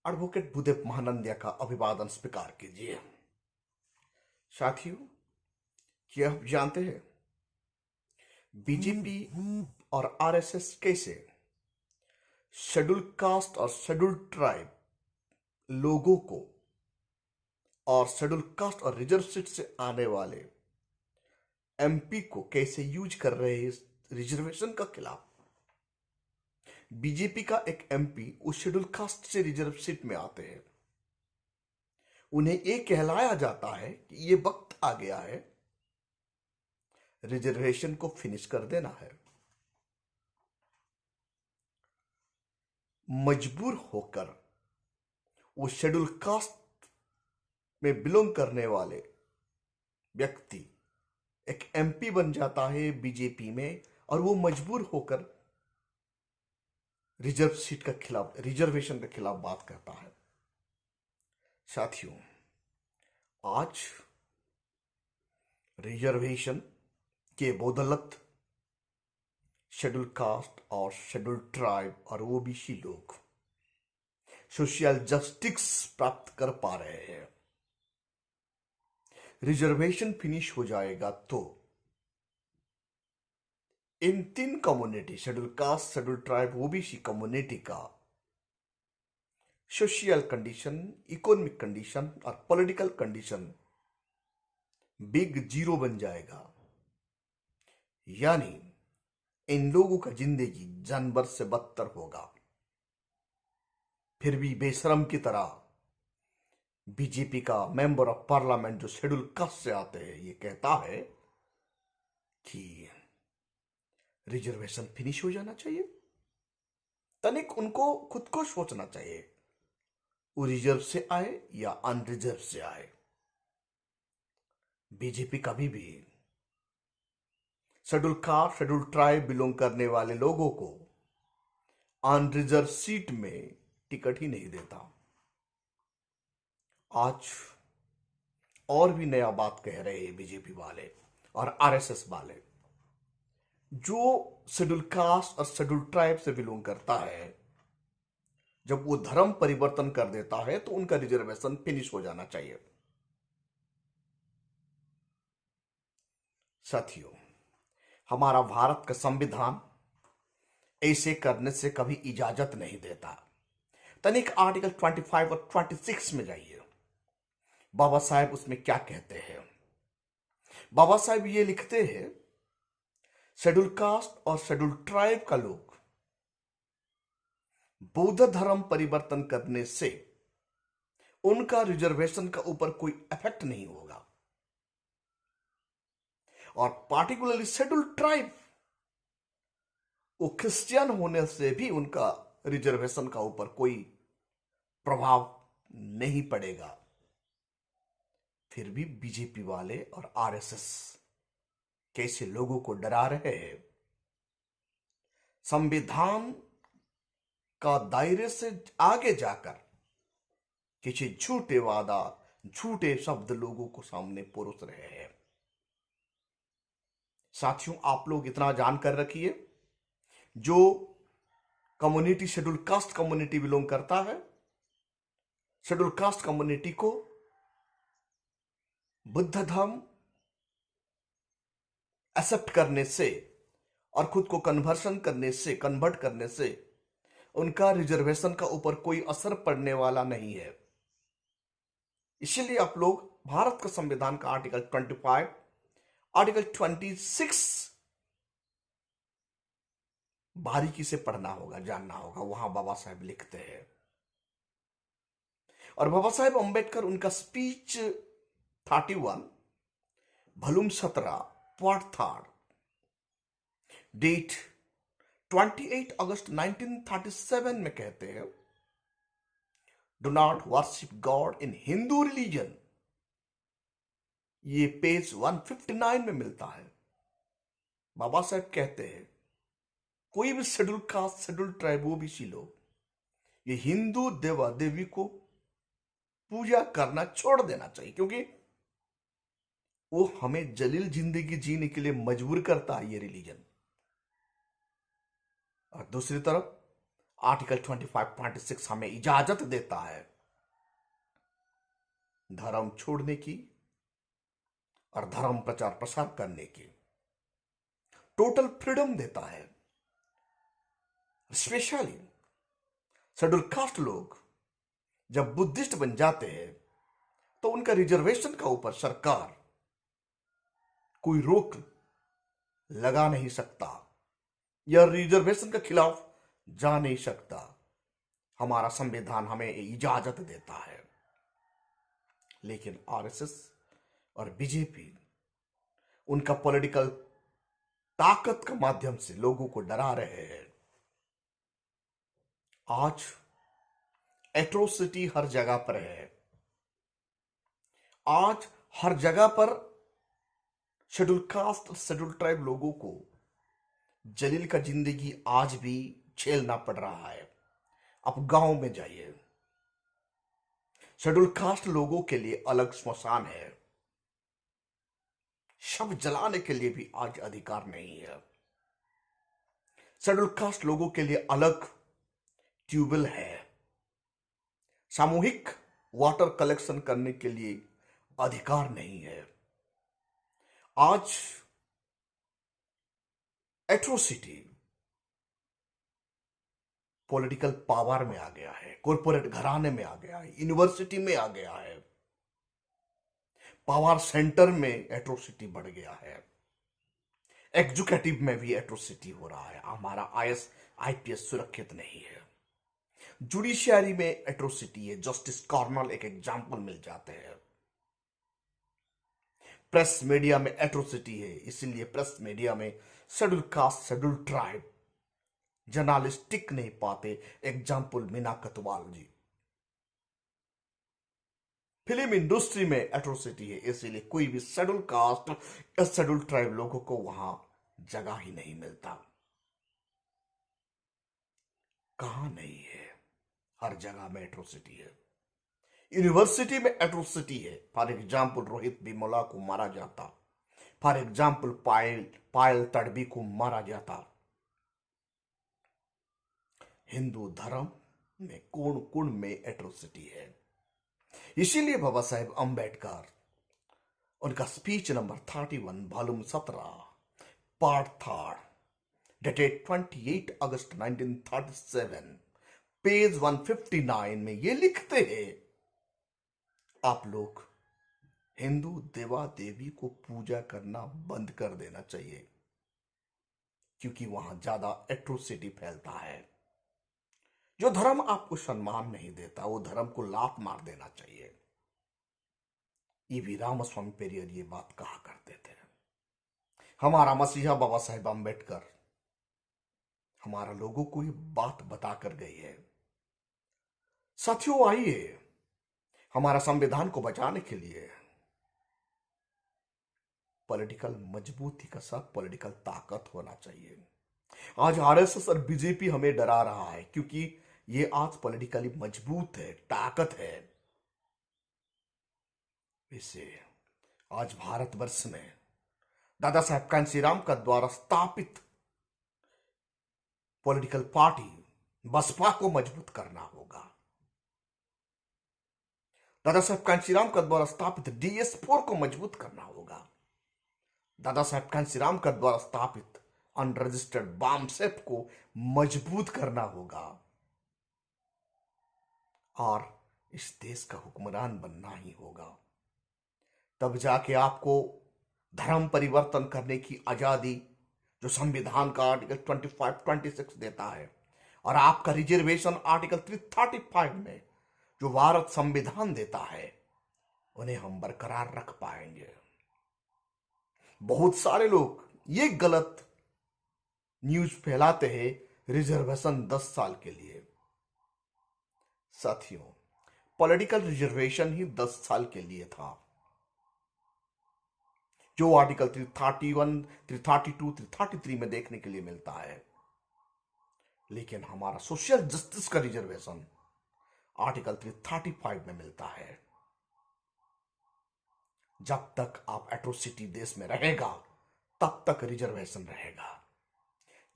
Advocate Bhudev Mahanandia का अभिवादन स्वीकार कीजिए। साथियों, क्या आप जानते हैं बीजेपी और आरएसएस कैसे शेड्यूल कास्ट और शेड्यूल ट्राइब लोगों को और शेड्यूल कास्ट और रिजर्व सीट से आने वाले एमपी को कैसे यूज कर रहे हैं रिजर्वेशन का खिलाफ? बीजेपी का एक एमपी उस शेड्यूल कास्ट से रिजर्व सीट में आते हैं। उन्हें यह कहलाया जाता है कि यह वक्त आ गया है, रिजर्वेशन को फिनिश कर देना है। मजबूर होकर वो शेड्यूल कास्ट में बिलोंग करने वाले व्यक्ति एक एमपी बन जाता है बीजेपी में, और वो मजबूर होकर रिजर्व सीट का खिलाफ, रिजर्वेशन के खिलाफ बात करता है। साथियों, आज रिजर्वेशन के बदौलत शेड्यूल कास्ट और शेड्यूल ट्राइब और ओबीसी लोग सोशल जस्टिस प्राप्त कर पा रहे हैं। रिजर्वेशन फिनिश हो जाएगा तो इन तीन community, schedule caste, schedule tribe, OBC community का सोशल कंडीशन, इकोनॉमिक कंडीशन और पॉलिटिकल कंडीशन बिग जीरो बन जाएगा। यानी इन लोगों का जिंदगी जानवर से बदतर होगा। फिर भी बेशरम की तरह बीजेपी का मेंबर ऑफ पार्लियामेंट जो शेड्यूल कास्ट से आते हैं, ये कहता है कि रिजर्वेशन फिनिश हो जाना चाहिए। तनिक उनको खुद को सोचना चाहिए, वो रिजर्व से आए या अनरिजर्व से आए। बीजेपी कभी भी schedule caste, schedule tribe belong करने वाले लोगों को अनरिजर्व सीट में टिकट ही नहीं देता। आज और भी नया बात कह रहे हैं बीजेपी वाले और आरएसएस वाले। जो शेड्यूल कास्ट और शेड्यूल ट्राइब से बिलोंग करता है, जब वो धर्म परिवर्तन कर देता है तो उनका रिजर्वेशन फिनिश हो जाना चाहिए। साथियों, हमारा भारत का संविधान ऐसे करने से कभी इजाजत नहीं देता। तनिक आर्टिकल 25 और 26 में जाइए, बाबा साहेब उसमें क्या कहते हैं। बाबा साहेब ये लिखते हैं, शेड्यूल कास्ट और शेड्यूल ट्राइब का लोग बौद्ध धर्म परिवर्तन करने से उनका रिजर्वेशन का ऊपर कोई इफेक्ट नहीं होगा, और पार्टिकुलरली शेड्यूल ट्राइब, वो क्रिश्चियन होने से भी उनका रिजर्वेशन का ऊपर कोई प्रभाव नहीं पड़ेगा। फिर भी बीजेपी वाले और आरएसएस कैसे लोगों को डरा रहे हैं। संविधान का दायरे से आगे जाकर किसी झूठे वादा, झूठे शब्द लोगों को सामने परोस रहे हैं। साथियों, आप लोग इतना जानकर रखिए, जो community schedule caste community belong करता है, शेड्यूल कास्ट कम्युनिटी को बुद्ध धर्म एक्सेप्ट करने से और खुद को कन्वर्ट करने से उनका रिजर्वेशन का ऊपर कोई असर पड़ने वाला नहीं है। इसीलिए आप लोग भारत का संविधान का आर्टिकल 25, आर्टिकल 26 बारीकी से पढ़ना होगा, जानना होगा। वहां बाबा साहेब लिखते हैं, और बाबा साहेब अंबेडकर उनका स्पीच 31 वॉल्यूम 17 पार्ट 3 डेट 28 अगस्त 1937 में कहते हैं, do not worship God in Hindu religion. ये पेज 159 में मिलता है। बाबा साहेब कहते हैं, कोई भी schedule caste, schedule tribe, OBC लोग ये हिंदू देवा देवी को पूजा करना छोड़ देना चाहिए, क्योंकि वो हमें जलील जिंदगी जीने के लिए मजबूर करता है, ये रिलीजन। और दूसरी तरफ आर्टिकल 25-26 हमें इजाजत देता है धर्म छोड़ने की और धर्म प्रचार प्रसार करने की। टोटल फ्रीडम देता है। स्पेशली शेड्यूल कास्ट लोग जब बुद्धिस्ट बन जाते हैं तो उनका रिजर्वेशन का ऊपर सरकार कोई रोक लगा नहीं सकता या रिजर्वेशन के खिलाफ जा नहीं सकता। हमारा संविधान हमें इजाजत देता है। लेकिन आरएसएस और बीजेपी उनका पॉलिटिकल ताकत के माध्यम से लोगों को डरा रहे हैं। आज एट्रोसिटी हर जगह पर है। आज हर जगह पर शेड्यूल कास्ट और शेड्यूल ट्राइब लोगों को जलील का जिंदगी आज भी झेलना पड़ रहा है। आप गांव में जाइए, शेड्यूल कास्ट लोगों के लिए अलग स्मशान है। शव जलाने के लिए भी आज अधिकार नहीं है। शेड्यूल कास्ट लोगों के लिए अलग ट्यूबवेल है। सामूहिक वाटर कलेक्शन करने के लिए अधिकार नहीं है। आज एट्रोसिटी पॉलिटिकल पावर में आ गया है, कॉर्पोरेट घराने में आ गया है, यूनिवर्सिटी में आ गया है, पावर सेंटर में एट्रोसिटी बढ़ गया है, एग्जीक्यूटिव में भी एट्रोसिटी हो रहा है। हमारा आईएएस आईपीएस सुरक्षित नहीं है। जुडिशियरी में एट्रोसिटी है। जस्टिस कॉर्नल एक एग्जाम्पल मिल जाते हैं। प्रेस मीडिया में एट्रोसिटी है, इसीलिए प्रेस मीडिया में schedule caste schedule tribe journalist टिक नहीं पाते। Example Meena Katwal ji. Film industry में एट्रोसिटी है, इसीलिए कोई भी शेड्यूल कास्ट या शेड्यूल ट्राइब लोगों को वहां जगह ही नहीं मिलता। कहां नहीं है, हर जगह में एट्रोसिटी है। यूनिवर्सिटी में एट्रोसिटी है। फॉर एग्जाम्पल रोहित बिमला को मारा जाता। फॉर एग्जाम्पल पायल तड़वी को मारा जाता। हिंदू धर्म में कोण कोण में एट्रोसिटी है। इसीलिए बाबा साहेब अंबेडकर उनका speech number 31 volume 17 part 3 dated 28 अगस्त 1937 पेज 159 में ये लिखते हैं, आप लोग हिंदू देवा देवी को पूजा करना बंद कर देना चाहिए, क्योंकि वहां ज्यादा एट्रोसिटी फैलता है। जो धर्म आपको सम्मान नहीं देता वो धर्म को लात मार देना चाहिए। ईवी रामस्वामी पेरियर ये बात कहा करते थे। हमारा मसीहा बाबा साहेब अंबेडकर हमारा लोगों को ये बात बताकर गई है। साथियों आइए, हमारा संविधान को बचाने के लिए पॉलिटिकल मजबूती का साथ पॉलिटिकल ताकत होना चाहिए। आज आरएसएस और बीजेपी हमें डरा रहा है क्योंकि ये आज पॉलिटिकली मजबूत है, ताकत है। इसे आज भारतवर्ष में दादा साहब कांशीराम का द्वारा स्थापित पॉलिटिकल पार्टी बसपा को मजबूत करना होगा। दादा साहब कांशीराम का द्वारा स्थापित DS4 को मजबूत करना होगा। दादा साहब कांशीराम का द्वारा स्थापित अनरजिस्टर्ड बामसेप को मजबूत करना होगा और इस देश का हुक्मरान बनना ही होगा। तब जाके आपको धर्म परिवर्तन करने की आजादी जो संविधान का आर्टिकल 25-26 देता है और आपका रिजर्वेशन आर्टिकल 335 में जो भारत संविधान देता है, उन्हें हम बरकरार रख पाएंगे। बहुत सारे लोग ये गलत न्यूज फैलाते हैं रिजर्वेशन 10 साल के लिए। साथियों, पॉलिटिकल रिजर्वेशन ही 10 साल के लिए था, जो आर्टिकल 331, 332, 333 में देखने के लिए मिलता है। लेकिन हमारा सोशल जस्टिस का रिजर्वेशन आर्टिकल 335 में मिलता है। जब तक आप एट्रोसिटी देश में रहेगा तब तक रिजर्वेशन रहेगा।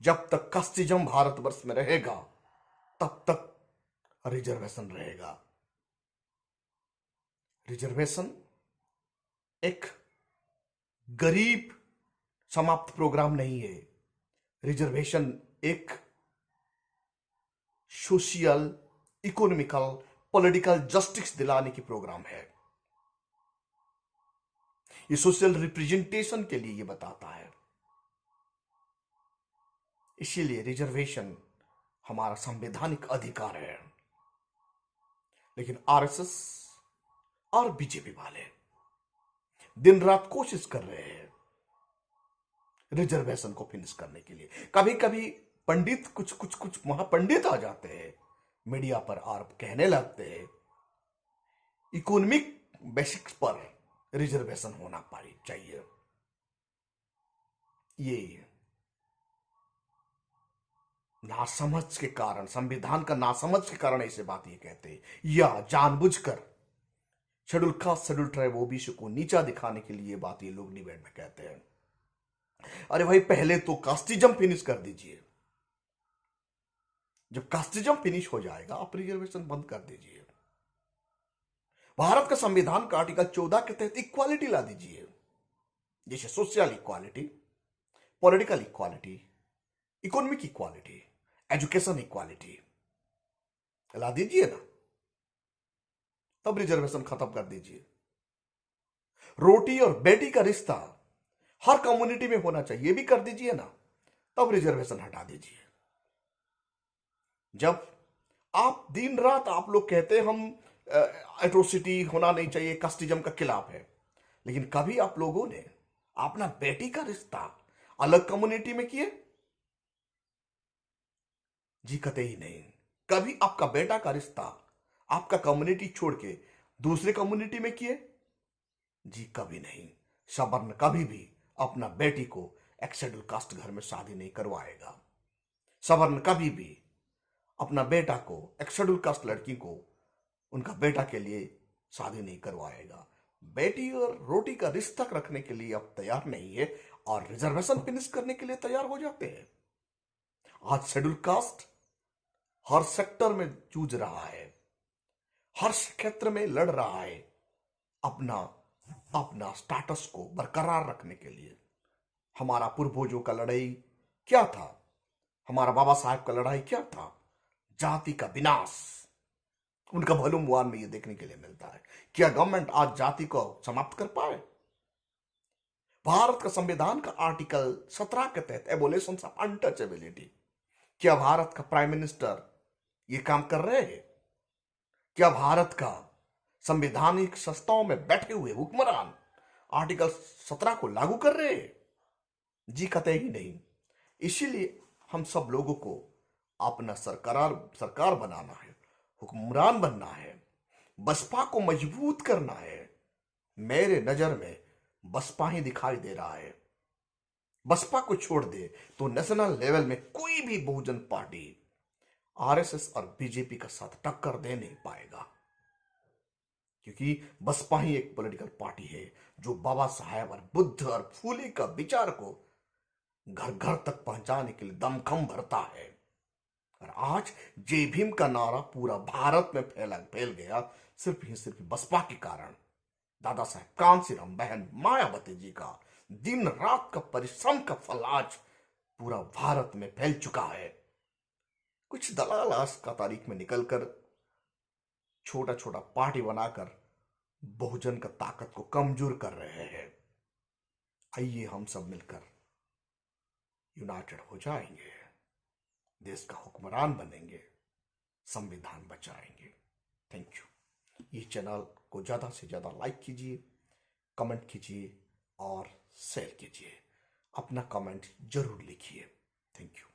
जब तक कास्टिज्म भारतवर्ष में रहेगा तब तक रिजर्वेशन रहेगा। रिजर्वेशन एक गरीब समाप्त प्रोग्राम नहीं है। रिजर्वेशन एक सोशल, इकोनॉमिकल, पॉलिटिकल जस्टिस दिलाने की प्रोग्राम है। ये सोशल रिप्रेजेंटेशन के लिए ये बताता है। इसीलिए रिजर्वेशन हमारा संवैधानिक अधिकार है। लेकिन आरएसएस और बीजेपी वाले दिन रात कोशिश कर रहे हैं रिजर्वेशन को फिनिश करने के लिए। कभी कभी पंडित कुछ महापंडित आ जाते हैं मीडिया पर और कहने लगते हैं इकोनॉमिक बेसिक्स पर रिजर्वेशन होना चाहिए। ये नासमझ के कारण, संविधान का नासमझ के कारण ऐसे बात ये कहते हैं, या जानबूझकर schedule caste, schedule tribe, OBC को नीचा दिखाने के लिए बात ये लोग डिबेट में कहते हैं। अरे भाई, पहले तो कास्टिज्म फिनिश कर दीजिए। जब कास्टिज्म फिनिश हो जाएगा आप रिजर्वेशन बंद कर दीजिए। भारत का संविधान का आर्टिकल 14 के तहत इक्वालिटी ला दीजिए, जैसे social equality, political equality, economic equality, education equality ला दीजिए ना। तब रिजर्वेशन खत्म कर दीजिए। रोटी और बेटी का रिश्ता हर कम्युनिटी में होना चाहिए, भी कर दीजिए ना। तब रिजर्वेशन हटा दीजिए। जब आप दिन रात आप लोग कहते हैं हम एट्रोसिटी होना नहीं चाहिए, कास्टिज्म का खिलाफ है, लेकिन कभी आप लोगों ने अपना बेटी का रिश्ता अलग कम्युनिटी में किए? जी कतई नहीं। कभी आपका बेटा का रिश्ता आपका कम्युनिटी छोड़ के दूसरे कम्युनिटी में किए? जी कभी नहीं। सवर्ण कभी भी अपना बेटी को एक शेड्यूल कास्ट घर में शादी नहीं करवाएगा। सवर्ण कभी भी अपना बेटा को, एक शेड्यूल कास्ट लड़की को उनका बेटा के लिए शादी नहीं करवाएगा। बेटी और रोटी का रिश्ता रखने के लिए अब तैयार नहीं है और रिजर्वेशन फिनिश करने के लिए तैयार हो जाते हैं। आज शेड्यूल कास्ट हर सेक्टर में जूझ रहा है, हर क्षेत्र में लड़ रहा है अपना अपना स्टेटस को बरकरार रखने के लिए। हमारा पूर्वजों का लड़ाई क्या था? हमारा बाबा साहब का लड़ाई क्या था? जाति का विनाश। उनका भलुमवान में ये देखने के लिए मिलता है। क्या गवर्नमेंट आज जाति को समाप्त कर पाए? भारत का संविधान का आर्टिकल 17 के तहत एबोलिशन ऑफ अनटचेबिलिटी, क्या भारत का प्राइम मिनिस्टर ये काम कर रहे हैं? क्या भारत का संवैधानिक संस्थाओं में बैठे हुए हुक्मरान आर्टिकल 17 को लागू कर रहे हैं? जी कतई ही नहीं। इसीलिए हम सब लोगों को अपना सरकार बनाना है, हुक्मरान बनना है, बसपा को मजबूत करना है। मेरे नजर में बसपा ही दिखाई दे रहा है। बसपा को छोड़ दे तो नेशनल लेवल में कोई भी बहुजन पार्टी आरएसएस और बीजेपी का साथ टक्कर दे नहीं पाएगा, क्योंकि बसपा ही एक पॉलिटिकल पार्टी है जो बाबा साहेब और बुद्ध और फूले का विचार को घर घर तक पहुंचाने के लिए दमखम भरता है। और आज जय भीम का नारा पूरा भारत में फैल गया सिर्फ बसपा के कारण। दादा साहेब कांसीराम, बहन मायावती जी का दिन रात का परिश्रम का फल आज पूरा भारत में फैल चुका है। कुछ दलाल आज का तारीख में निकलकर छोटा छोटा पार्टी बनाकर बहुजन का ताकत को कमजोर कर रहे हैं। आइए हम सब मिलकर यूनाइटेड हो जाएंगे, देश का हुक्मरान बनेंगे, संविधान बचाएंगे। Thank you. ये चैनल को ज़्यादा से ज़्यादा लाइक कीजिए, कमेंट कीजिए और शेयर कीजिए। अपना कमेंट जरूर लिखिए। Thank you.